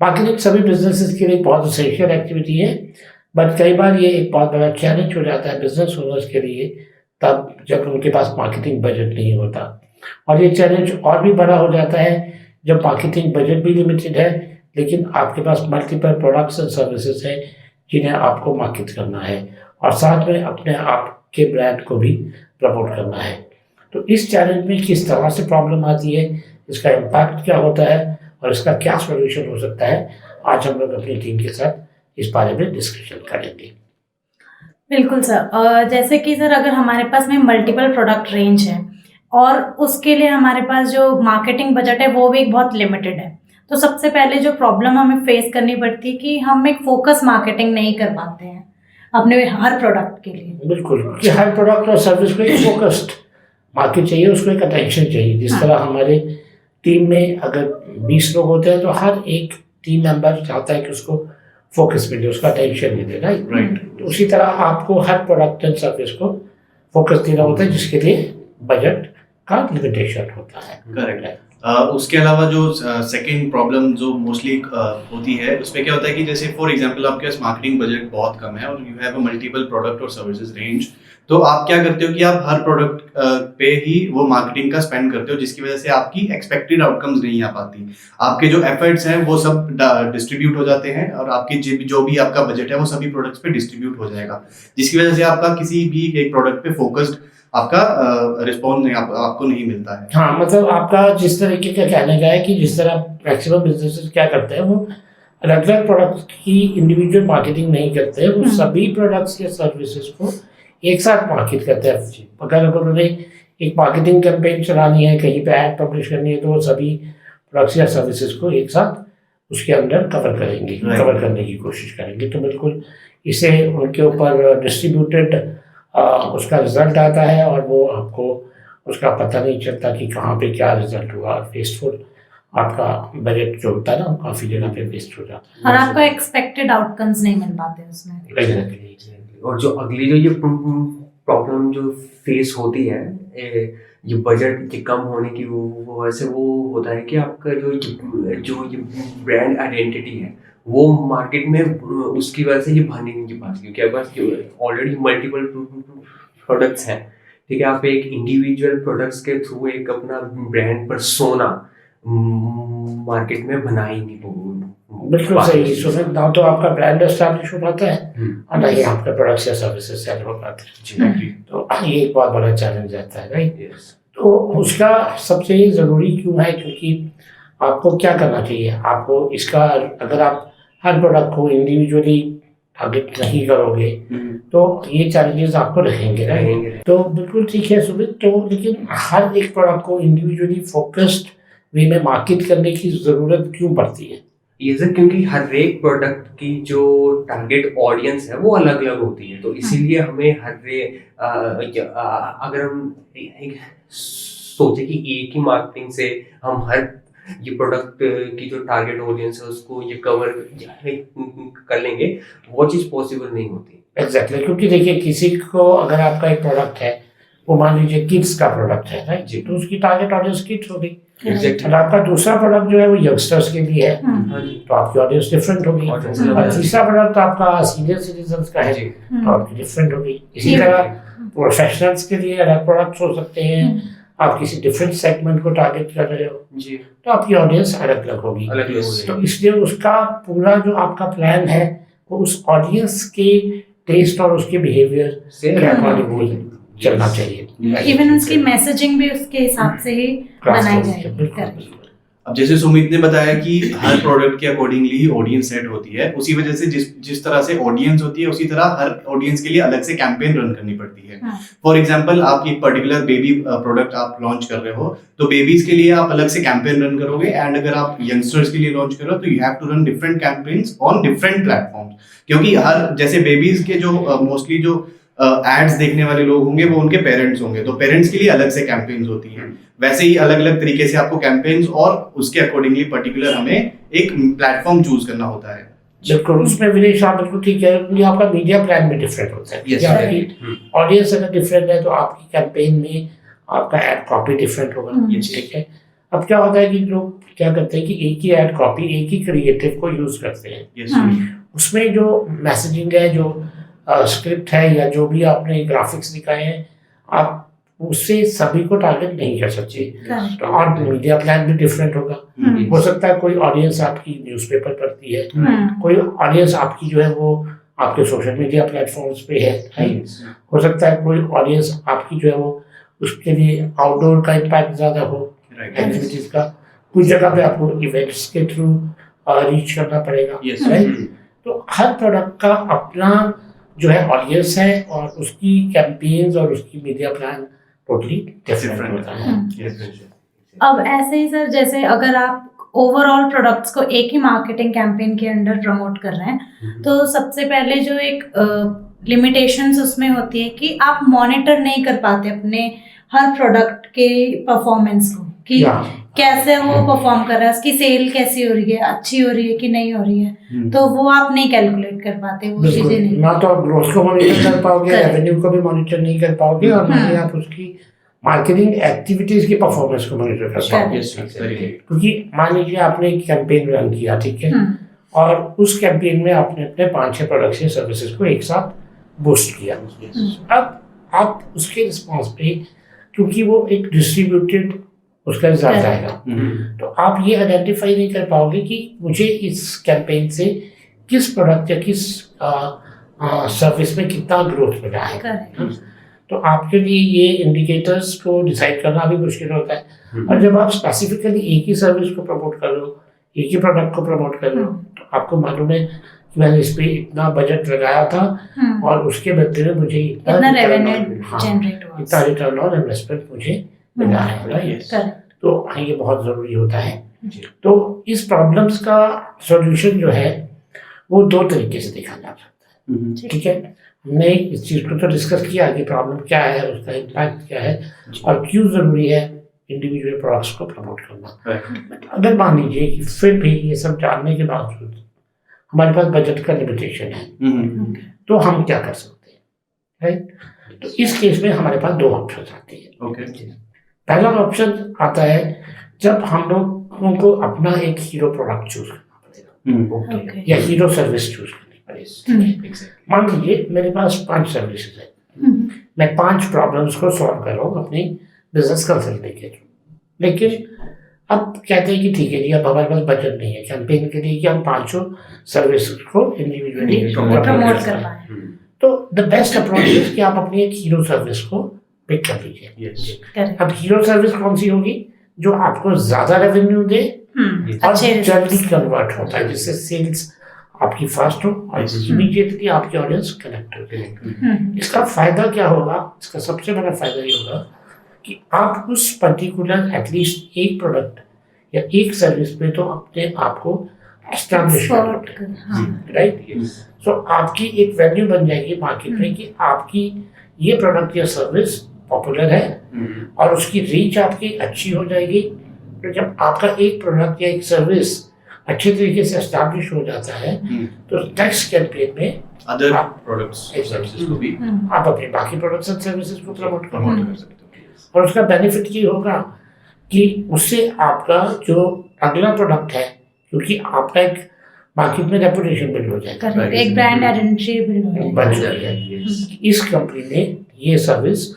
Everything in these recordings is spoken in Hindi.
मार्केटिंग सभी बिजनेसेस के लिए बहुत एसेंशियल एक्टिविटी है, बट कई बार ये एक बहुत बड़ा चैलेंज हो जाता है बिजनेस ओनर्स के लिए, तब जब उनके पास मार्केटिंग बजट नहीं होता। और ये चैलेंज और भी बड़ा हो जाता है जब मार्केटिंग बजट भी लिमिटेड है, लेकिन आपके पास मल्टीपल प्रोडक्ट्स एंड सर्विसेज हैं जिन्हें आपको मार्केट करना है और साथ में अपने आप के ब्रांड को भी प्रमोट करना है। तो इस चैलेंज में किस तरह से प्रॉब्लम आती है, इसका इम्पैक्ट क्या होता है और इसका क्या सॉल्यूशन हो सकता है, आज हम लोग अपनी टीम के साथ इस बारे में डिस्कशन करेंगे। बिल्कुल सर, जैसे कि सर अगर हमारे पास में मल्टीपल प्रोडक्ट रेंज है और उसके लिए हमारे पास जो मार्केटिंग बजट है वो भी बहुत लिमिटेड है, तो सबसे पहले जो प्रॉब्लम हमें फेस करनी पड़ती है कि हम एक फोकस मार्केटिंग नहीं कर पाते हैं अपने हर प्रोडक्ट के लिए। बिल्कुल, कि हर प्रोडक्ट और सर्विस को एक फोकस्ड मार्केट चाहिए, उसको एक अटेंशन चाहिए। जिस तरह हमारे टीम में अगर 20 लोग होते हैं तो हर एक टीम मेंबर चाहता है कि उसको फोकस मिले, उसका अटेंशन मिले, राइट। तो उसी तरह आपको हर प्रोडक्ट एंड सर्विस को फोकस देना होता है, जिसके लिए बजट का लिमिटेशन होता है। करेक्ट है। उसके अलावा जो सेकंड प्रॉब्लम जो मोस्टली होती है उसमें क्या होता है कि जैसे फॉर एग्जांपल आपके पास मार्केटिंग बजट बहुत कम है और you have a multiple product और सर्विसेज रेंज, तो आप क्या करते हो कि आप हर प्रोडक्ट पे ही वो मार्केटिंग का स्पेंड करते हो, जिसकी वजह से आपकी एक्सपेक्टेड आउटकम्स नहीं आ पाती। आपके जो एफर्ट्स हैं वो सब डिस्ट्रीब्यूट हो जाते हैं और आपकी जो भी आपका बजट है वो सभी प्रोडक्ट्स पे डिस्ट्रीब्यूट हो जाएगा, जिसकी वजह से आपका किसी भी एक प्रोडक्ट पे फोकस्ड आपका रिस्पॉन्स नहीं आपको नहीं मिलता है। हाँ, मतलब आपका जिस तरीके का कहने का है कि जिस तरह मैक्सिमम बिजनेसेस क्या करते हैं, वो अलग अलग प्रोडक्ट्स की इंडिविजुअल मार्केटिंग नहीं करते हैं, वो सभी प्रोडक्ट्स या सर्विसेज को एक साथ मार्केट करते हैं। अगर उन्होंने एक मार्केटिंग कैंपेन चलानी है, कहीं पे ऐड पब्लिश करनी है, तो वो सभी प्रोडक्ट्स या सर्विसेज को एक साथ उसके अंदर कवर करेंगे, कवर करने की कोशिश करेंगे। तो बिल्कुल इससे उनके ऊपर डिस्ट्रीब्यूटेड उसका रिजल्ट आता है और वो आपको उसका पता नहीं चलता कि कहाँ पे क्या रिजल्ट हुआ। और वेस्टफुल आपका बजट जो होता है ना, काफ़ी जगह पे वेस्ट हो जाता है और आपको एक्सपेक्टेड आउटकम्स नहीं मिल पाते उसमें। Exactly. और जो अगली जो ये प्रॉब्लम जो फेस होती है ये बजट के कम होने की, वो वैसे वो होता है कि आपका जो ये ब्रांड आइडेंटिटी है वो मार्केट में उसकी वजह से ये भाने नहीं पाती, क्योंकि आपके पास ऑलरेडी मल्टीपल प्रोडक्ट्स हैं। ठीक है, आप एक इंडिविजुअल प्रोडक्ट्स के थ्रू एक अपना ब्रांड पर्सोना मार्केट में बना ही नहीं बिल्कुल सही। सुमित, ना तो आपका ब्रांड एस्टैब्लिश हो पाता है और ना ही आपका प्रोडक्ट्स या सर्विसेज सेल हो पाते हैं। तो ये एक बहुत बड़ा चैलेंज रहता है, राइट। तो उसका सबसे ज़रूरी क्यों है, क्योंकि आपको क्या करना चाहिए, आपको इसका अगर आप हर प्रोडक्ट को इंडिविजुअली टारगेट नहीं करोगे तो ये चैलेंजेस आपको रहेंगे, राइट। तो बिल्कुल ठीक है सुमित, तो लेकिन हर एक प्रोडक्ट को इंडिविजुअली फोकस्ड वे में मार्केट करने की ज़रूरत क्यों पड़ती है? ये सर क्योंकि हर एक प्रोडक्ट की जो टारगेट ऑडियंस है वो अलग अलग होती है, तो इसीलिए हमें अगर हम सोचे कि एक ही मार्केटिंग से हम हर ये प्रोडक्ट की जो टारगेट ऑडियंस है उसको ये कवर कर लेंगे, वो चीज़ पॉसिबल नहीं होती। एग्जैक्टली, क्योंकि देखिए किसी को अगर आपका एक प्रोडक्ट है, वो मान लीजिए किड्स का प्रोडक्ट है, राइट जी, तो उसकी टारगेट ऑडियंस किड्स होगी। और आपका दूसरा प्रोडक्ट जो है वो यंगस्टर्स के लिए है, तो आपकी ऑडियंस डिफरेंट होगी। और तीसरा प्रोडक्ट आपका सीनियर सिटीजन्स का है, तो आपकी डिफरेंट होगी। इसी तरह प्रोफेशनल्स के लिए अलग प्रोडक्ट्स हो सकते हैं, आप किसी डिफरेंट सेगमेंट को टारगेट कर रहे हो जी, तो आपकी ऑडियंस अलग अलग होगी। तो इसलिए उसका पूरा जो आपका प्लान है वो उस ऑडियंस के टेस्ट और उसके बिहेवियर से अकॉर्डिंगली चलना चाहिए। इवन उसकी मैसेजिंग भी उसके हिसाब से ही बनाई जाएगी। अब जैसे सुमित ने बताया कि हर प्रोडक्ट के अकॉर्डिंगली ही ऑडियंस सेट होती है, उसी वजह से जिस तरह से ऑडियंस होती है उसी तरह हर ऑडियंस के लिए अलग से कैंपेन रन करनी पड़ती है। फॉर एग्जांपल, आप एक पर्टिकुलर बेबी प्रोडक्ट आप लॉन्च कर रहे हो तो बेबीज के लिए आप अलग से कैंपेन रन करोगे, एंड अगर आप यंगस्टर्स के लिए लॉन्च कर रहे हो तो you have to run different campaigns on different platforms, क्योंकि हर जैसे बेबीज के जो मोस्टली जो एड्स देखने वाले लोग होंगे वो उनके पेरेंट्स होंगे, तो पेरेंट्स के लिए अलग से कैंपेन्स होती हैं। वैसे ही अलग अलग तरीके से आपको कैंपेन्स और उसके अकॉर्डिंगली पर्टिकुलर हमें एक प्लेटफॉर्म चूज करना होता है। बिल्कुल, उसमें विनेश आप बिल्कुल ठीक है, क्योंकि आपका मीडिया प्लान भी डिफरेंट होता है। आपकी ऑडियंस अगर डिफरेंट है तो आपकी कैंपेन में आपका एड कॉपी डिफरेंट होगा, ठीक है। अब क्या होता है कि लोग क्या करते हैं कि एक ही एड कॉपी, एक ही क्रिएटिव को यूज करते हैं। यस उसमें जो मैसेजिंग है, जो स्क्रिप्ट है, या जो भी आपने ग्राफिक्स दिखाए हैं, आप उससे सभी को टारगेट नहीं कर सकते। Correct. तो और मीडिया प्लान भी डिफरेंट होगा। हो सकता है कोई ऑडियंस आपकी न्यूज़पेपर पढ़ती है, कोई ऑडियंस आपकी जो है वो आपके सोशल मीडिया प्लेटफॉर्म्स पे है, राइट। हो सकता है कोई ऑडियंस आपकी जो है वो उसके लिए आउटडोर का इम्पैक्ट ज़्यादा हो, एक्टिविटीज़ का। कुछ जगह पे आपको इवेंट्स के थ्रू रीच करना पड़ेगा, Yes. राइट। तो हर प्रोडक्ट का अपना जो है ऑडियंस है, और उसकी कैंपेन्स और उसकी मीडिया प्लान टोटली डिफरेंट होता है। अब ऐसे ही सर, जैसे अगर आप ओवरऑल प्रोडक्ट्स को एक ही मार्केटिंग कैंपेन के अंडर प्रमोट कर रहे हैं, तो सबसे पहले जो एक लिमिटेशंस उसमें होती है कि आप मॉनिटर नहीं कर पाते अपने हर प्रोडक्ट के परफॉर्मेंस को, कि कैसे वो परफॉर्म कर रहा है, उसकी सेल कैसी हो रही है, अच्छी हो रही है कि नहीं हो रही है। तो वो आप नहीं कैलकुलेट कर पाते, वो चीजें नहीं। ना तो आप ग्रोथ को मॉनिटर कर पाओगे, Correct. रेवेन्यू को भी मॉनिटर नहीं कर पाओगे, और ना ही आप उसकी मार्केटिंग एक्टिविटीज की परफॉर्मेंस को मॉनिटर कर पाओगे। क्योंकि मान लीजिए आपने एक कैंपेन रन किया, ठीक है, और उस कैंपेन में आपने अपने 5-6 प्रोडक्ट्स या सर्विसेज को एक साथ बूस्ट किया। अब आप उसके रिस्पॉन्स पे, क्योंकि वो एक डिस्ट्रीब्यूटेड उसका रिजल्ट आएगा, तो आप ये आइडेंटिफाई नहीं कर पाओगे कि मुझे इस कैंपेन से किस प्रोडक्ट या किस सर्विस में कितना ग्रोथ मिला है। तो आपके लिए ये इंडिकेटर्स को डिसाइड करना भी मुश्किल होता है। और जब आप स्पेसिफिकली एक ही सर्विस को प्रमोट कर रहे हो, एक ही प्रोडक्ट को प्रमोट कर रहे हो, तो आपको मालूम है कि मैंने इस पे इतना बजट लगाया था, और उसके बदले में मुझे इतना रिटर्न ऑन इन्वेस्टमेंट मुझे मिला है, राइट। तो ये बहुत ज़रूरी होता है। तो इस प्रॉब्लम्स का सॉल्यूशन जो है वो 2 तरीके से देखा जा सकता है, ठीक है। हमने इस चीज़ को तो डिस्कस किया कि प्रॉब्लम क्या है, उसका इम्पैक्ट क्या है, और क्यों ज़रूरी है इंडिविजुअल प्रोडक्ट्स को प्रमोट करना। अगर मान लीजिए कि फिर भी ये सब जानने के बावजूद हमारे पास बजट का लिमिटेशन है, तो हम क्या कर सकते हैं, राइट। तो इस केस में हमारे पास 2 ऑप्शन आते हैं। पहला ऑप्शन आता है जब हम लोगों को अपना एक हीरो प्रोडक्ट चूज करना पड़ेगा, या हीरो सर्विस चूज करनी पड़ेगी। मान लीजिए मेरे पास 5 सर्विसेज है, मैं 5 प्रॉब्लम्स को सॉल्व कर रहा हूँ अपनी बिजनेस कंसल्टिंग के थ्रू, लेकिन अब कहते हैं कि ठीक है जी, अब हमारे पास बजट नहीं है कैंपेन के लिए कि हम 5 सर्विस को इंडिविजुअली प्रमोट कर पाए। तो द बेस्ट अप्रोच है कि आप अपनी एक हीरो सर्विस को पिक कर लीजिए। अब हीरो सर्विस कौन सी होगी? जो आपको ज्यादा रेवेन्यू दे और जल्दी कन्वर्ट होता है, जिससे सेल्स आपकी फास्ट हो और इमीडिएटली आपकी ऑडियंस कनेक्ट हो। इसका फायदा क्या होगा? इसका सबसे बड़ा फायदा ये होगा कि आप उस पर्टिकुलर एटलीस्ट एक प्रोडक्ट या एक सर्विस पे तो अपने आप को एस्टैब्लिश कर, राइट। सो आपकी एक वैल्यू बन जाएगी मार्केट में कि आपकी ये प्रोडक्ट या सर्विस पॉपुलर है, और उसकी रीच आपकी अच्छी हो जाएगी। तो जब आपका एक प्रोडक्ट या एक सर्विस अच्छे तरीके से एस्टैब्लिश हो जाता है, तो नेक्स्ट कैंपेन में अदर प्रोडक्ट्स सर्विसेज को भी आप अपने बाकी प्रोडक्ट्स एंड सर्विसेज को प्रमोट कर सकते हो। और उसका बेनिफिट ये होगा कि उससे आपका जो अगला प्रोडक्ट है, क्योंकि आपका एक मार्केट में रेपुटेशन बिल्ड हो जाएगा, एक ब्रांड आइडेंटिटी बन जाएगी। इस कंपनी ने ये सर्विस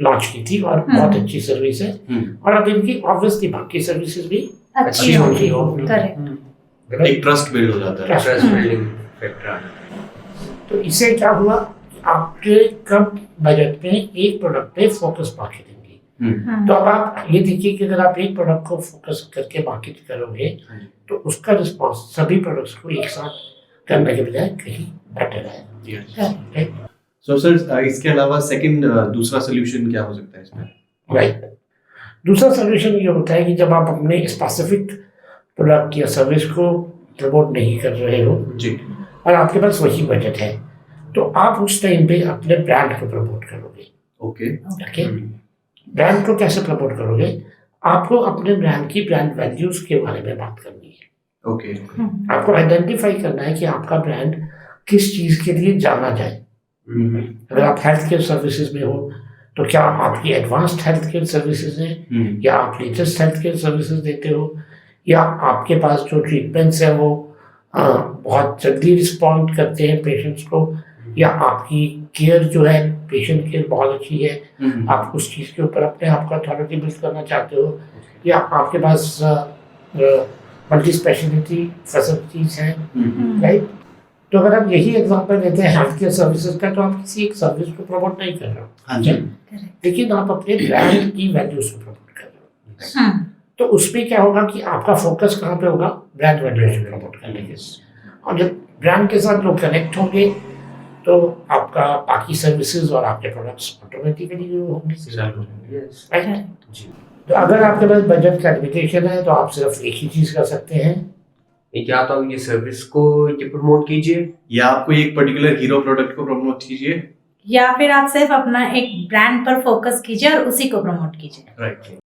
लॉन्च की थी और बहुत अच्छी सर्विस है, और अब इनकी ऑब्वियसली बाकी सर्विसेज भी अच्छी होगी। एक ट्रस्ट बिल्ड हो जाता है, ट्रस्ट बिल्डिंग फैक्टर। तो इससे क्या हुआ, आपके कम बजट में एक प्रोडक्ट पे फोकस मार्केटिंग की। तो अब आप ये देखिए कि अगर आप एक प्रोडक्ट को फोकस करके मार्केट करोगे, तो उसका रिस्पॉन्स सभी प्रोडक्ट्स को एक साथ करने के बजाय कहीं बेटर है। सो सर, इसके अलावा सेकंड दूसरा सोल्यूशन क्या हो सकता है इसमें? राइट, दूसरा सोल्यूशन ये होता है कि जब आप अपने स्पेसिफिक प्रोडक्ट या सर्विस को प्रमोट नहीं कर रहे हो जी, और आपके पास वही बजट है, तो आप उस टाइम पे अपने ब्रांड को प्रमोट करोगे। ओके, ब्रांड को कैसे प्रमोट करोगे? आपको अपने ब्रांड की ब्रांड वैल्यूज के बारे में बात करनी है। ओके, आपको आइडेंटिफाई करना है कि आपका ब्रांड किस चीज के लिए जाना जाए। अगर आप हेल्थ केयर सर्विसेज में हो, तो क्या आपकी एडवांस्ड हेल्थ केयर सर्विसेज हैं या आप लेटेस्ट हेल्थ केयर सर्विसेज देते हो, या आपके पास जो ट्रीटमेंट्स हैं वो बहुत जल्दी रिस्पॉन्ड करते हैं पेशेंट्स को, या आपकी केयर जो है पेशेंट केयर बहुत अच्छी है, आप उस चीज़ के ऊपर अपने आप का अथॉरिटी बिल्ड करना चाहते हो, या आपके पास मल्टी स्पेशलिटी फैसिलिटीज़ हैं, राइट। तो अगर आप यही एग्जांपल लेते हैं हेल्थ केयर सर्विसेज का, तो आप किसी एक सर्विस को प्रमोट नहीं कर रहे हो, हाँ जी, लेकिन आप अपने ब्रांड की वैल्यूज को प्रमोट कर रहे हो। तो उसमें क्या होगा कि आपका फोकस कहाँ पे होगा, ब्रांड वैल्यूज को प्रमोट करने के, और जब ब्रांड के साथ लोग कनेक्ट होंगे तो आपका बाकी सर्विसेज और आपके प्रोडक्ट्स ऑटोमेटिकली होंगे, राइट। तो अगर आपके पास बजट का लिमिटेशन है तो आप सिर्फ एक ही चीज़ कर सकते हैं, या तो आप ये सर्विस को ये प्रमोट कीजिए, या आपको एक पर्टिकुलर हीरो प्रोडक्ट को प्रमोट कीजिए, या फिर आप सिर्फ अपना एक ब्रांड पर फोकस कीजिए और उसी को प्रमोट कीजिए। राइट।